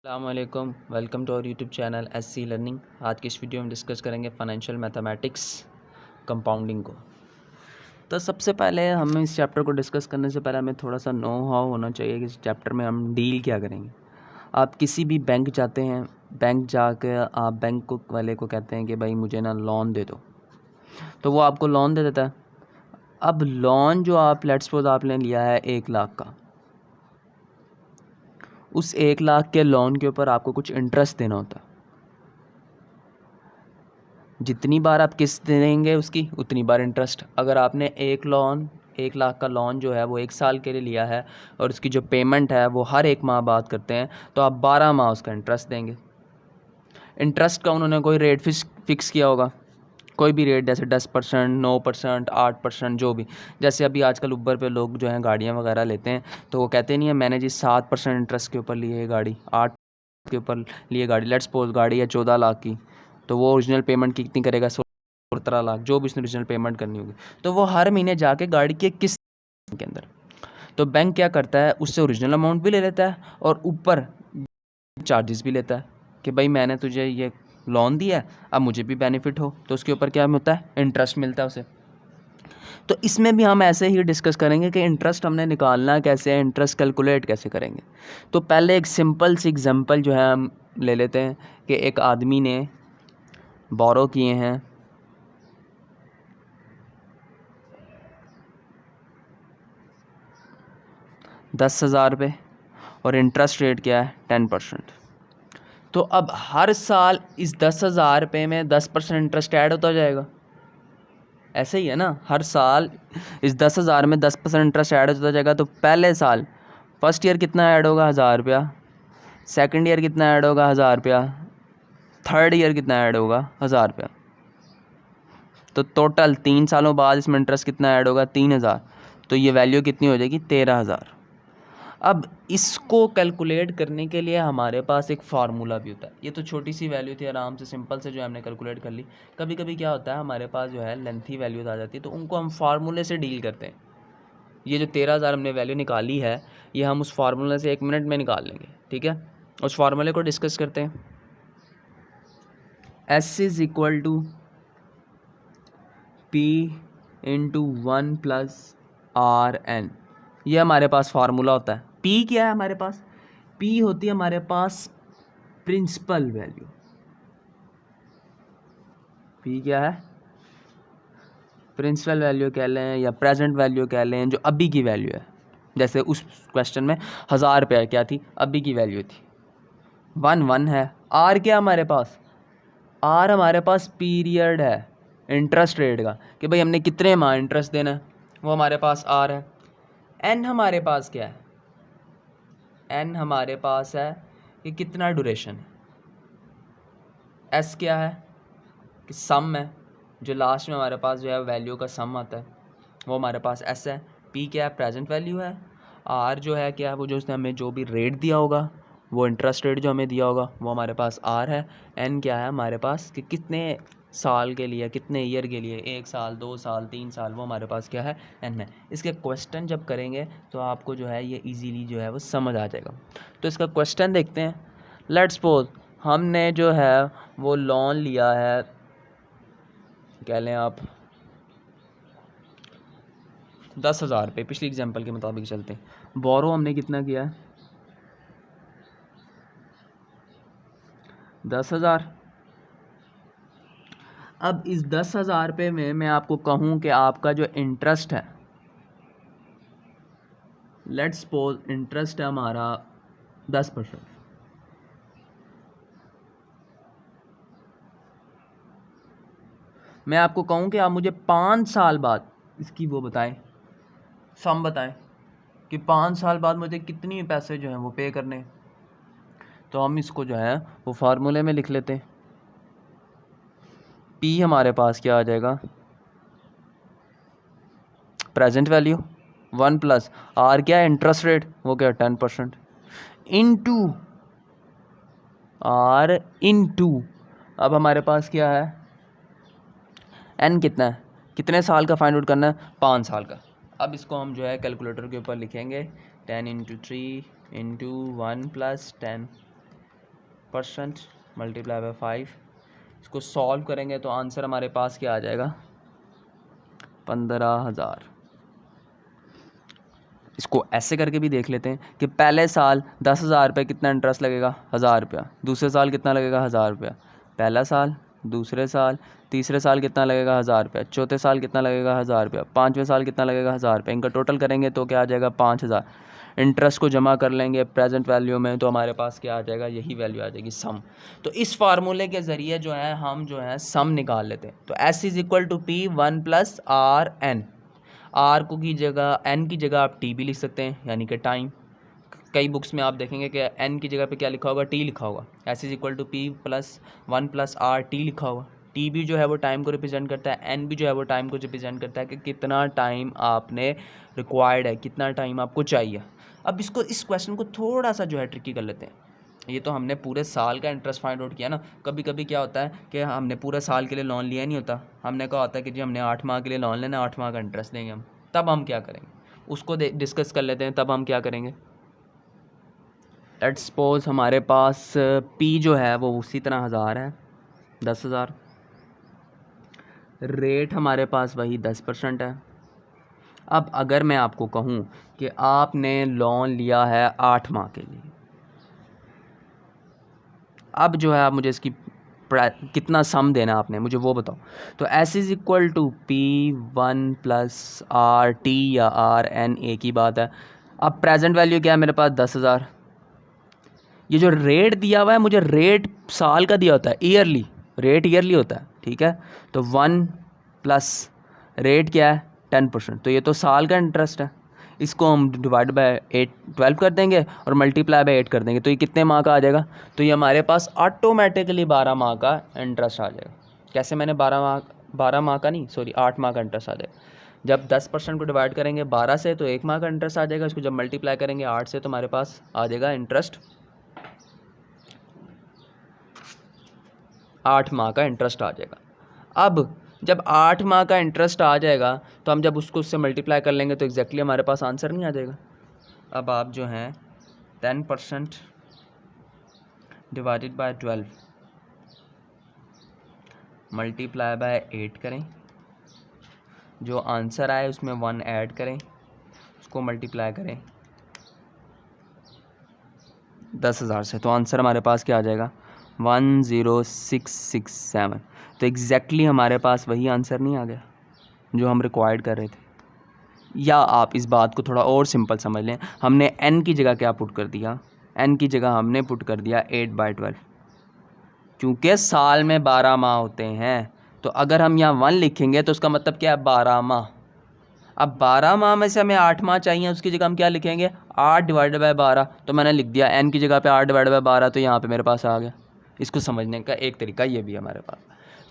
अस्सलामुअलैकुम, welcome to our YouTube channel SC learning. आज की इस वीडियो में डिस्कस करेंगे फाइनेंशियल मैथमेटिक्स कंपाउंडिंग को। तो सबसे पहले हम इस चैप्टर को डिस्कस करने से पहले हमें थोड़ा सा नो हाउ होना चाहिए कि इस चैप्टर में हम डील क्या करेंगे। आप किसी भी बैंक जाते हैं, बैंक जाके आप बैंक वाले को कहते हैं कि भाई मुझे ना लोन दे दो, तो वो आपको लोन दे देता है। अब लोन जो आप लेट्स सपोज आपने लिया है 1 लाख का, उस 1 लाख के लोन के ऊपर आपको कुछ इंटरेस्ट देना होता है। जितनी बार आप किस्त देंगे उसकी उतनी बार इंटरेस्ट। अगर आपने 1 लाख का लोन जो है वो 1 साल के लिए लिया है और उसकी जो पेमेंट है वो हर 1 माह बाद करते हैं, तो आप 12 माह उसका इंटरेस्ट देंगे। इंटरेस्ट का उन्होंने कोई रेट फिक्स किया होगा, कोई भी रेट, जैसे 10%, 9%, 8%, जो भी। जैसे अभी आजकल उबर पे लोग जो हैं गाड़ियाँ वगैरह लेते हैं, तो वो कहते नहीं है मैंने जी 7% इंटरेस्ट के ऊपर ली है गाड़ी, 8 के ऊपर लिए गाड़ी। लेट्स सपोज गाड़ी है 14 लाख की, तो वो ओरिजिनल पेमेंट कितनी करेगा, 17 लाख, जो भी उसने ओरिजिनल पेमेंट करनी होगी। तो वो हर महीने जाके गाड़ी की किस्त के अंदर, तो बैंक क्या करता है, उससे ओरिजिनल अमाउंट भी ले लेता है और ऊपर चार्जेस भी लेता है कि भाई मैंने तुझे ये लोन दिया है, अब मुझे भी बेनिफिट हो, तो उसके ऊपर क्या होता है, इंटरेस्ट मिलता है उसे। तो इसमें भी हम ऐसे ही डिस्कस करेंगे कि इंटरेस्ट हमने निकालना कैसे है, इंटरेस्ट कैलकुलेट कैसे करेंगे। तो पहले एक सिंपल सी एग्जांपल जो है हम ले लेते हैं कि एक आदमी ने बोरो किए हैं 10,000 रुपये और इंटरेस्ट रेट क्या है 10%। तो अब हर साल इस 10,000 रुपये में 10% इंटरेस्ट ऐड होता जाएगा। ऐसे ही है ना, हर साल इस 10,000 में 10% इंटरेस्ट ऐड होता जाएगा। तो पहले साल फर्स्ट ईयर कितना ऐड होगा, 1,000 रुपया। सेकेंड ईयर कितना ऐड होगा, 1,000 रुपया। थर्ड ईयर कितना ऐड होगा, 1,000 रुपया। तो टोटल 3 सालों बाद इसमें इंटरेस्ट कितना ऐड होगा, 3,000। तो ये वैल्यू कितनी हो जाएगी, 13,000। अब इसको कैलकुलेट करने के लिए हमारे पास एक फार्मूला भी होता है। ये तो छोटी सी वैल्यू थी, आराम से सिंपल से जो हमने कैलकुलेट कर ली। कभी कभी क्या होता है, हमारे पास जो है लेंथी वैल्यूज आ जाती है, तो उनको हम फार्मूले से डील करते हैं। ये जो 13,000 हमने वैल्यू निकाली है, ये हम उस फार्मूले से 1 मिनट में निकाल लेंगे, ठीक है। उस फार्मूले को डिस्कस करते हैं। S is equal to P into 1 plus RN, ये हमारे पास फार्मूला होता है। P क्या है हमारे पास, P होती है हमारे पास प्रिंसिपल वैल्यू। P क्या है, प्रिंसिपल वैल्यू कह लें या प्रेजेंट वैल्यू कह लें, जो अभी की वैल्यू है। जैसे उस क्वेश्चन में 1,000 रुपया क्या थी, अभी की वैल्यू थी। 1 है। R क्या हमारे पास, R हमारे पास पीरियड है इंटरेस्ट रेट का, कि भाई हमने कितने माह इंटरेस्ट देना है, वो हमारे पास R है। N हमारे पास क्या है, N हमारे पास है कि कितना ड्यूरेशन है। S क्या है कि सम है, जो लास्ट में हमारे पास जो है वैल्यू का सम आता है, वो हमारे पास S है। P क्या है, प्रेजेंट वैल्यू है। R जो है क्या है, वो जो उसने हमें जो भी रेट दिया होगा, वो इंटरेस्ट रेट जो हमें दिया होगा, वो हमारे पास R है। N क्या है हमारे पास कि कितने साल के लिए, कितने ईयर के लिए, 1 साल, 2 साल, 3 साल, वो हमारे पास क्या है, N है। इसके क्वेश्चन जब करेंगे तो आपको जो है ये इजीली जो है वो समझ आ जाएगा। तो इसका क्वेश्चन देखते हैं। लेट्स सपोज हमने जो है वो लोन लिया है, कह लें आप 10,000 रुपये। पिछली एग्जांपल के मुताबिक चलते हैं। बोरो हमने कितना किया है, 10,000। अब इस 10,000 रुपये में मैं आपको कहूँ कि आपका जो इंटरेस्ट है, लेट्स सपोज इंटरेस्ट है हमारा 10%। मैं आपको कहूँ कि आप मुझे 5 साल बाद इसकी वो बताएं, सम बताएं कि 5 साल बाद मुझे कितनी पैसे जो हैं वो पे करने हैं। तो हम इसको जो है वो फार्मूले में लिख लेते हैं। P हमारे पास क्या आ जाएगा, प्रेजेंट वैल्यू 1 प्लस R क्या है, इंटरेस्ट रेट, वो क्या है 10%, इंटू R इंटू, अब हमारे पास क्या है, N कितना है, कितने साल का फाइंड आउट करना है, 5 साल का। अब इसको हम जो है कैलकुलेटर के ऊपर लिखेंगे, 10 into 3 into 1 plus 10 percent multiply by 5, इसको सॉल्व करेंगे तो आंसर हमारे पास क्या आ जाएगा 15,000। इसको ऐसे करके भी देख लेते हैं कि पहले साल 10,000 रुपये कितना इंटरेस्ट लगेगा 1,000 रुपया, दूसरे साल कितना लगेगा 1,000 रुपया, पहला साल, दूसरे साल, तीसरे साल कितना लगेगा 1,000 रुपया, चौथे साल कितना लगेगा 1,000 रुपया, पाँचवें साल कितना लगेगा 1,000 रुपया। इनका टोटल करेंगे तो क्या आ जाएगा 5,000। इंटरेस्ट को जमा कर लेंगे प्रेजेंट वैल्यू में तो हमारे पास क्या आ जाएगा, यही वैल्यू आ जाएगी सम। तो इस फार्मूले के ज़रिए जो है हम जो है सम निकाल लेते हैं। तो S is equal to P 1 + RN। R को की जगह एन की जगह आप टी भी लिख सकते हैं, यानी कि टाइम। कई बुक्स में आप देखेंगे कि एन की जगह पे क्या लिखा होगा, टी लिखा होगा। S is equal to P + 1 + R T लिखा होगा। टी भी जो है वो टाइम को रिप्रेजेंट करता है, एन भी जो है वो टाइम को रिप्रेजेंट करता है कि कितना टाइम आपने रिक्वायर्ड है, कितना टाइम आपको चाहिए। अब इस क्वेश्चन को थोड़ा सा जो है ट्रिकी कर लेते हैं। ये तो हमने पूरे साल का इंटरेस्ट फाइंड आउट किया ना। कभी कभी क्या होता है कि हमने पूरे साल के लिए लोन लिया नहीं होता, हमने कहा होता है कि जी हमने 8 माह के लिए लोन लेना, 8 माह का इंटरेस्ट देंगे हम। तब हम क्या करेंगे उसको डिस्कस कर लेते हैं। तब हम क्या करेंगे, लेट्स सपोज हमारे पास पी जो है वो उसी तरह 1,000 है, 10,000। रेट हमारे पास वही 10% है। अब अगर मैं आपको कहूँ कि आपने लोन लिया है 8 माह के लिए, अब जो है आप मुझे इसकी कितना सम देना आपने मुझे वो बताओ। तो S is equal to P1 + RT या RN, एक ही बात है। अब प्रेजेंट वैल्यू क्या है मेरे पास 10,000। ये जो रेट दिया हुआ है मुझे रेट साल का दिया होता है, ईयरली रेट ईयरली होता है, ठीक है। तो 1 + रेट क्या है 10%, तो ये तो साल का इंटरेस्ट है। इसको हम डिवाइड बाय 12 कर देंगे और मल्टीप्लाई बाय 8 कर देंगे, तो ये कितने माह का आ जाएगा। तो ये हमारे पास ऑटोमेटिकली 12 माह का इंटरेस्ट आ जाएगा। कैसे, मैंने 12 माह का नहीं, सॉरी 8 माह का इंटरेस्ट आ जाएगा। जब 10% को डिवाइड करेंगे 12 से तो 1 माह का इंटरेस्ट आ जाएगा। इसको जब मल्टीप्लाई करेंगे 8 से तो हमारे पास आ जाएगा इंटरेस्ट 8 माह का इंटरेस्ट आ जाएगा। अब जब 8 माह का इंटरेस्ट आ जाएगा तो हम जब उससे मल्टीप्लाई कर लेंगे तो एग्जैक्टली हमारे पास आंसर नहीं आ जाएगा। अब आप जो हैं 10% डिवाइडेड बाय 12 मल्टीप्लाई बाय 8 करें, जो आंसर आए उसमें 1 ऐड करें, उसको मल्टीप्लाई करें 10,000 से, तो आंसर हमारे पास क्या आ जाएगा 10667। तो एग्जैक्टली हमारे पास वही आंसर नहीं आ गया जो हम रिक्वायर्ड कर रहे थे। या आप इस बात को थोड़ा और सिंपल समझ लें, हमने n की जगह क्या पुट कर दिया, n की जगह हमने पुट कर दिया 8/12। क्योंकि साल में 12 माह होते हैं, तो अगर हम यहाँ 1 लिखेंगे तो उसका मतलब क्या है 12 माह। अब 12 माह में से हमें 8 माह चाहिए, उसकी जगह हम क्या लिखेंगे 8/12। तो मैंने लिख दिया n की जगह पे 8/12, तो यहाँ पे मेरे पास आ गया। इसको समझने का एक तरीका ये भी है हमारे पास।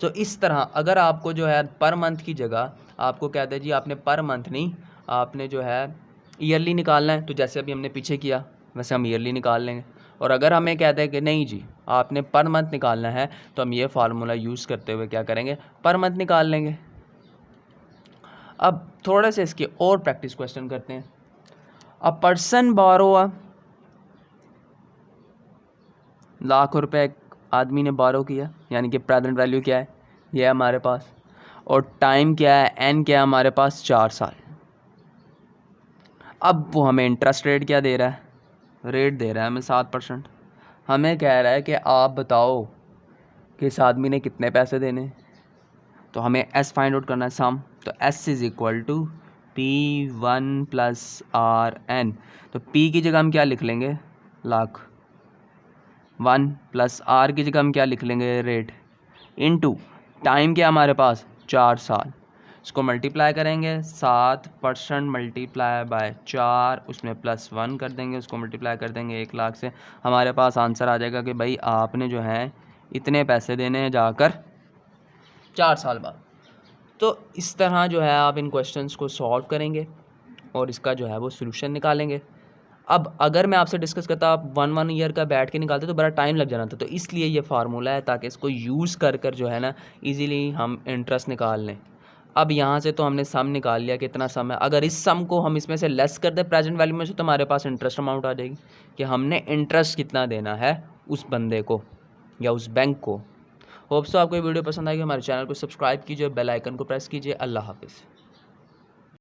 तो इस तरह अगर आपको जो है पर मंथ की जगह आपको कहते हैं जी आपने पर मंथ नहीं, आपने जो है ईयरली निकालना है, तो जैसे अभी हमने पीछे किया वैसे हम ईयरली निकाल लेंगे। और अगर हमें कहते हैं कि नहीं जी आपने पर मंथ निकालना है, तो हम ये फार्मूला यूज़ करते हुए क्या करेंगे पर मंथ निकाल लेंगे। अब थोड़ा सा इसके और प्रैक्टिस क्वेश्चन करते हैं। अ पर्सन बोरो लाख रुपए आदमी ने बोरो किया, यानी कि प्रेजेंट वैल्यू क्या है ये है हमारे पास, और टाइम क्या है एन क्या है हमारे पास 4 साल। अब वो हमें इंटरेस्ट रेट क्या दे रहा है, रेट दे रहा है हमें 7%। हमें कह रहा है कि आप बताओ कि इस आदमी ने कितने पैसे देने। तो हमें एस फाइंड आउट करना है सम। तो S is equal to P1 + RN। तो P की जगह हम क्या लिख लेंगे लाख, 1 + R की जगह हम क्या लिख लेंगे रेट, इनटू टाइम क्या हमारे पास 4 साल। इसको मल्टीप्लाई करेंगे 7% मल्टीप्लाई बाय 4, उसमें +1 कर देंगे, उसको मल्टीप्लाई कर देंगे 1 लाख से। हमारे पास आंसर आ जाएगा कि भाई आपने जो है इतने पैसे देने हैं जाकर 4 साल बाद। तो इस तरह जो है आप इन क्वेश्चंस को सॉल्व करेंगे और इसका जो है वो सॉल्यूशन निकालेंगे। अब अगर मैं आपसे डिस्कस करता आप 1 ईयर का बैठ के निकालते तो बड़ा टाइम लग जाना था, तो इसलिए ये फार्मूला है ताकि इसको यूज़ कर जो है ना इजीली हम इंटरेस्ट निकाल लें। अब यहाँ से तो हमने सम निकाल लिया कितना सम है। अगर इस सम को हम इसमें से लेस कर दें प्रेजेंट वैल्यू में से तो हमारे पास इंटरेस्ट अमाउंट आ जाएगी कि हमने इंटरेस्ट कितना देना है उस बंदे को या उस बैंक को। होप सो आपको ये वीडियो पसंद आएगी। हमारे चैनल को सब्सक्राइब कीजिए, बेल आइकन को प्रेस कीजिए। अल्लाह हाफिज़।